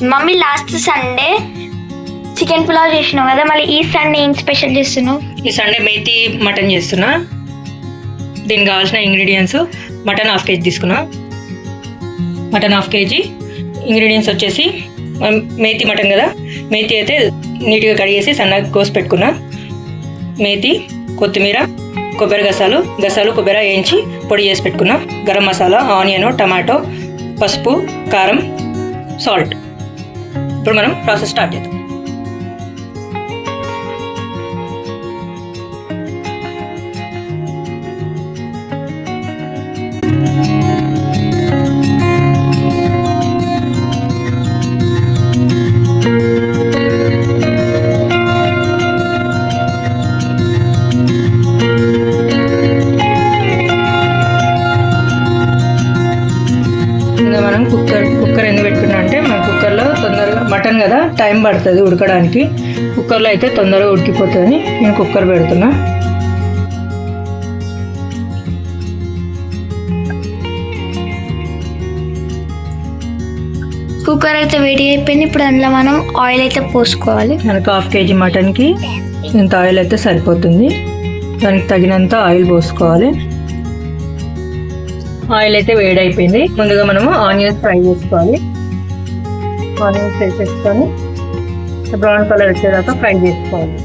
Mummy last Sunday chicken pulao చేసినావు కదా, మళ్ళీ ఈ సండే ఏం స్పెషల్ చేస్తున్నావు? ఈ సండే మేతి మటన్ చేస్తున్నా. దీనికి కావాల్సిన ఇంగ్రీడియంట్స్: మటన్ 1/2 kg తీసుకున్నా. Mutton 1/2 kg. ఇంగ్రీడియంట్స్ వచ్చేసి మేతి మటన్ కదా, మేతి అయితే నీట్గా కడిగేసి సన్నగా కోసి పెట్టుకున్నా. మేతి, కొత్తిమీర, కొబ్బరి గసాలు కొబ్బరి వేయించి పొడి చేసి పెట్టుకున్నా. గరం మసాలా, ఆనియన్, టమాటో, పసుపు, కారం, సాల్ట్. ఇప్పుడు మనం ప్రాసెస్ స్టార్ట్ చేద్దాం. మనం కుక్కర్ ఎందుకు పెట్టుకున్నా అంటే మన కుక్కర్లో తొందరగా మటన్ కదా టైం పడుతుంది ఉడకడానికి. కుక్కర్లో అయితే తొందరగా ఉడికిపోతుంది. నేను కుక్కర్ పెడుతున్నా. కుక్కర్ అయితే వేడి అయిపోయింది. ఇప్పుడు అందులో మనం ఆయిల్ అయితే పోసుకోవాలి. మనకు 1/2 kg మటన్కి ఇంత ఆయిల్ అయితే సరిపోతుంది. దానికి తగినంత ఆయిల్ పోసుకోవాలి. ఆయిల్ అయితే వేడి అయిపోయింది. ముందుగా మనము ఆనియన్స్ ఫ్రై చేసుకోవాలి. ఆనియన్స్ ఫ్రై చేసుకొని బ్రౌన్ కలర్ వచ్చేదాకా ఫ్రై చేసుకోవాలి.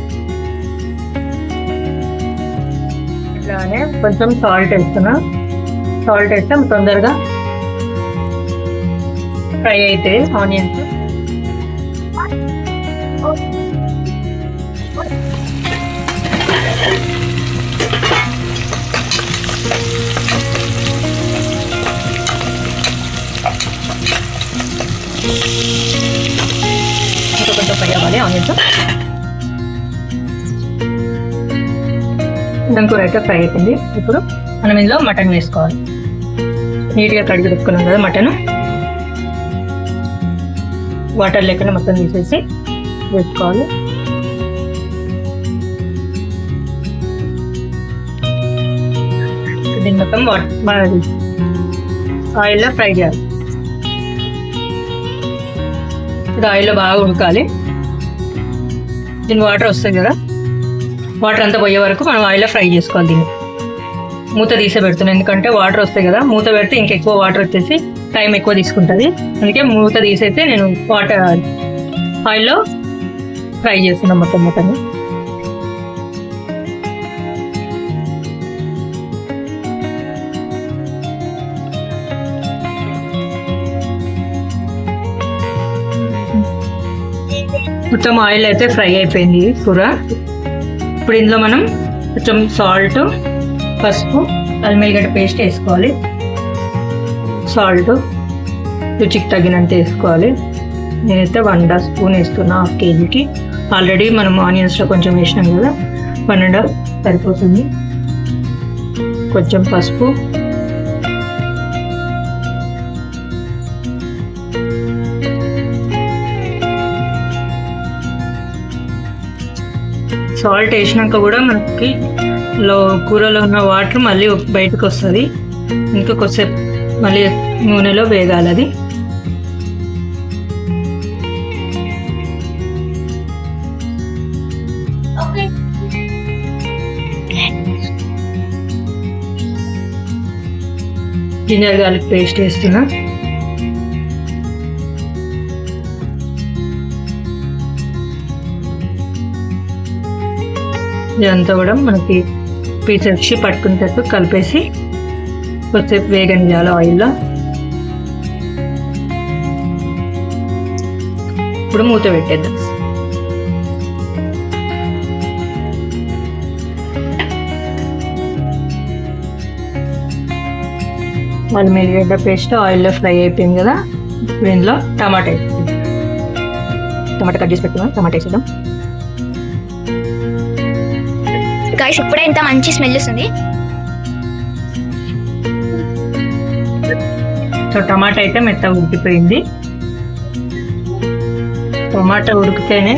ఇట్లానే కొంచెం సాల్ట్ వేస్తున్నా. సాల్ట్ వేస్తే తొందరగా ఫ్రై అవుతాయి ఆనియన్స్. కొంచెం ఫ్రై అవ్వాలి ఆనియన్స్. కూర అయితే ఫ్రై అయిపోయింది. ఇప్పుడు మనం ఇందులో మటన్ వేసుకోవాలి. నీట్గా కడిగి పెట్టుకున్నాం కదా మటన్, వాటర్ లేకుండా మొత్తం తీసేసి వేసుకోవాలి. దీన్ని మొత్తం బాగా ఆయిల్లో ఫ్రై చేయాలి. ఇది ఆయిల్లో బాగా ఉడకాలి. దీని వాటర్ వస్తుంది కదా, వాటర్ అంతా పోయే వరకు మనం ఆయిల్లో ఫ్రై చేసుకోవాలి. దీన్ని మూత తీసే పెడుతున్నాం, ఎందుకంటే వాటర్ వస్తాయి కదా. మూత పెడితే ఇంకెక్కువ వాటర్ వచ్చేసి టైం ఎక్కువ తీసుకుంటుంది. అందుకే మూత తీసైతే నేను వాటర్ ఆయిల్లో ఫ్రై చేస్తున్నాను మొత్తం మటన్. మొత్తం ఆయిల్ అయితే ఫ్రై అయిపోయింది కూర. ఇప్పుడు ఇందులో మనం కొంచెం సాల్ట్, పసుపు, అల్లం వెల్లిగడ్డ పేస్ట్ వేసుకోవాలి. సాల్ట్ రుచికి తగినంత వేసుకోవాలి. నేనైతే 1.5 స్పూన్ వేస్తున్నా 1/2 kgకి. ఆల్రెడీ మనం ఆనియన్స్లో కొంచెం వేసినాం కదా, 1.5 సరిపోతుంది. కొంచెం పసుపు, సాల్ట్ వేసినాక కూడా మనకి కూరలో ఉన్న వాటర్ మళ్ళీ బయటకు వస్తుంది. ఇంకా కొద్దిసేపు మళ్ళీ నూనెలో వేగాలి అది. జింజర్ గార్లిక్ పేస్ట్ వేస్తున్నా. ఇదంతా కూడా మనకి పీసెస్ పట్టుకునేటట్టు కలిపేసి కొద్దిసేపు వేగనియాలి ఆయిల్లో. ఇప్పుడు మూత పెట్టేద్దాం. అల్లం వెల్లిగడ్డ పేస్ట్ ఆయిల్లో ఫ్రై అయిపోయింది కదా. ఇప్పుడు ఇందులో టమాటా వేసుకుందాం. టమాటా కట్ చేసి పెట్టుకున్నాం, టమాటా వేసేద్దాం. గైస్ ఇప్పుడే ఇంత మంచి స్మెల్ వస్తుంది. సో టమాటా అయితే మెత్తగా ఉడికిపోయింది. టమాటా ఉడికితేనే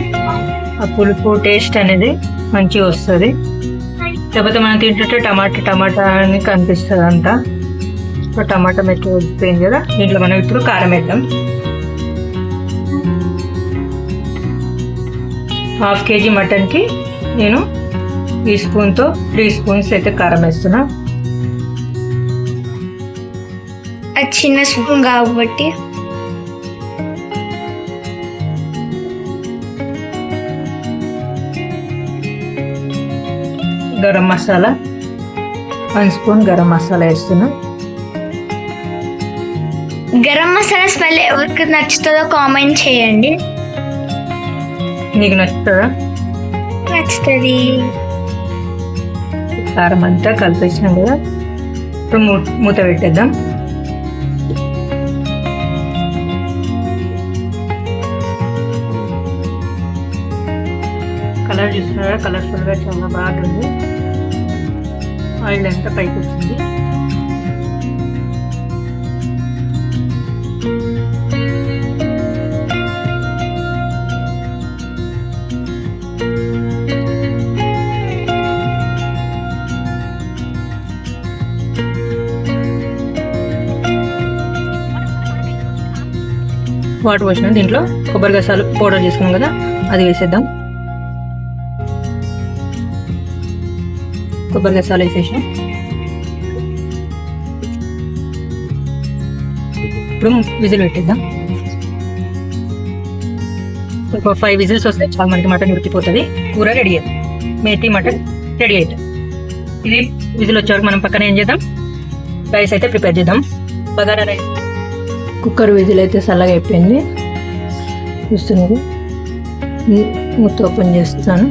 ఆ పులుపు టేస్ట్ అనేది మంచిగా వస్తుంది. లేకపోతే మనం తింటుంటే టమాటా అని కనిపిస్తుంది అంతా. సో టమాటా మెత్తగా ఉడికిపోయింది కదా, దీంట్లో మనం ఇప్పుడు కారం వేద్దాం. హాఫ్ కేజీ మటన్కి నేను ఈ స్పూన్తో 3 స్పూన్స్ అయితే కారం వేస్తున్నా. అది చిన్న స్పూన్ కాబట్టి గరం మసాలా 1 స్పూన్ గరం మసాలా వేస్తున్నా. గరం మసాలా స్మెల్ ఎవరికి నచ్చుతుందో కామెంట్ చేయండి. నీకు నచ్చుతుందా? నచ్చుతుంది. కారం అంతా కలిపేసినాం కదా, ఇప్పుడు మూత పెట్టేద్దాం. కలర్ చూస్తున్నారా, కలర్ఫుల్గా చాలా బాగుంది. ఆయిల్ అంతా పైకి వచ్చింది. వాటర్ పోసిన దీంట్లో కొబ్బరి గసాలు పౌడర్ చేసుకున్నాం కదా, అది వేసేద్దాం. కొబ్బరి గసాలు వేసేసాం. ఇప్పుడు విజిల్ పెట్టేద్దాం. ఒక 5 విజిల్స్ వస్తే చాలా మనకి మటన్ ఉడికిపోతుంది. కూర రెడీ అవుతుంది. మేతి మటన్ రెడీ అవుతుంది. ఇది విజిల్ వచ్చే వరకు మనం పక్కన ఏం చేద్దాం, రైస్ అయితే ప్రిపేర్ చేద్దాం. బగారా రైస్. కుక్కర్ విజిల్ అయితే చల్లగా అయిపోయింది. చూస్తున్నది, మూత ఓపెన్ చేస్తాను.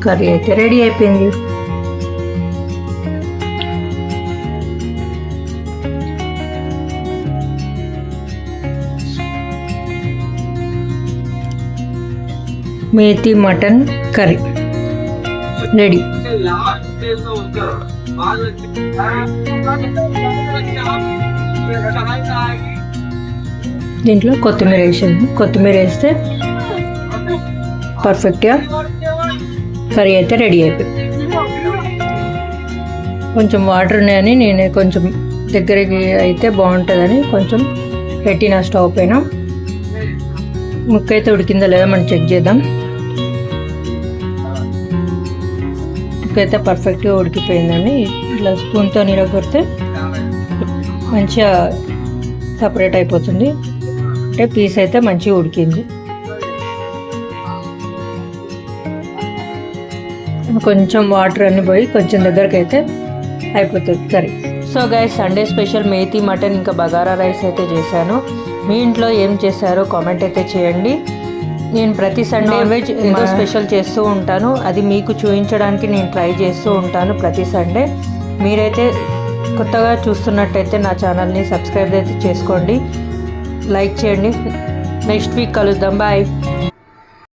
కర్రీ అయితే రెడీ అయిపోయింది. Methi mutton curry ready. దీంట్లో కొత్తిమీర వేసాను. కొత్తిమీర వేస్తే పర్ఫెక్ట్గా కర్రీ అయితే రెడీ అయిపోయింది. కొంచెం వాటర్ ఉన్నాయని నేను కొంచెం దగ్గరికి అయితే బాగుంటుందని కొంచెం పెట్టిన స్టవ్ పైన. ముక్క అయితే ఉడికిందా లేదా మనం చెక్ చేద్దాం. ముక్క అయితే పర్ఫెక్ట్గా ఉడికిపోయిందండి. ఇట్లా స్పూన్తో నిరగొడితే మంచిగా సపరేట్ అయిపోతుంది. అంటే పీస్ అయితే మంచిగా ఉడికింది. కొంచెం వాటర్ అన్ని పోయి కొంచెం దగ్గరకు అయితే అయిపోతుంది curry. So guys, Sunday special methi mutton ఇంకా బగారా రైస్ అయితే చేశాను. మీ ఇంట్లో ఏం చేశారో కామెంట్ అయితే చేయండి. నేను ప్రతి సండే నాన్ వెజ్ ఏదో స్పెషల్ చేస్తూ ఉంటాను. అది మీకు చూపించడానికి నేను ట్రై చేస్తూ ఉంటాను ప్రతి సండే. మీరైతే కొత్తగా చూస్తున్నట్టయితే నా ఛానల్ని సబ్స్క్రైబ్ అయితే చేసుకోండి, లైక్ చేయండి. నెక్స్ట్ వీక్ కలుద్దాం. బాయ్.